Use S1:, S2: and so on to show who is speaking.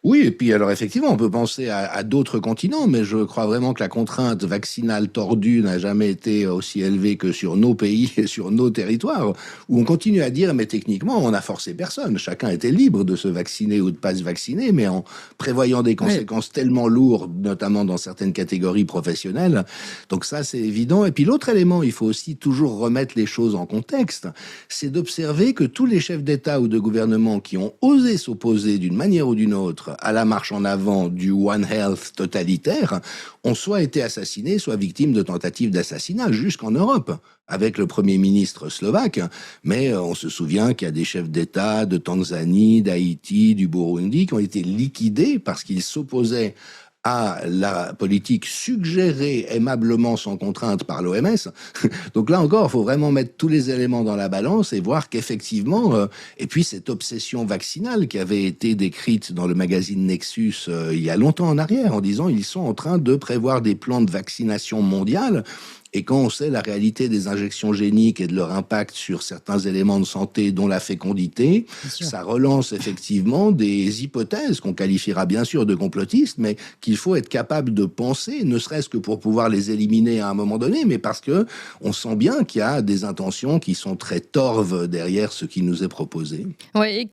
S1: Oui, et puis alors effectivement, on peut penser à d'autres continents, mais je crois vraiment que la contrainte vaccinale tordue n'a jamais été aussi élevée que sur nos pays et sur nos territoires, où on continue à dire, mais techniquement, on n'a forcé personne. Chacun était libre de se vacciner ou de pas se vacciner, mais en prévoyant des
S2: Oui,
S1: conséquences tellement lourdes, notamment dans certaines catégories professionnelles. Donc ça, c'est évident. Et puis l'autre élément, il faut aussi toujours remettre les choses en contexte, c'est d'observer que tous les chefs d'État ou de gouvernement qui ont osé s'opposer d'une manière ou d'une autre à la marche en avant du One Health totalitaire ont soit été assassinés, soit victimes de tentatives d'assassinat, jusqu'en Europe, avec le Premier ministre slovaque. Mais on se souvient qu'il y a des chefs d'État de Tanzanie, d'Haïti, du Burundi qui ont été liquidés parce qu'ils s'opposaient à la politique suggérée aimablement sans contrainte par l'OMS. Donc là encore, il faut vraiment mettre tous les éléments dans la balance et voir qu'effectivement, et puis cette obsession vaccinale qui avait été décrite dans le magazine Nexus il y a longtemps en arrière, en disant ils sont en train de prévoir des plans de vaccination mondiale. Et quand on sait la réalité des injections géniques et de leur impact sur certains éléments de santé, dont la fécondité,
S2: bien sûr.
S1: ça relance effectivement des hypothèses qu'on qualifiera bien sûr de complotistes, mais qu'il faut être capable de penser, ne serait-ce que pour pouvoir les éliminer à un moment donné, mais parce que on sent bien qu'il y a des intentions qui sont très torves derrière ce qui nous est proposé.
S2: Ouais,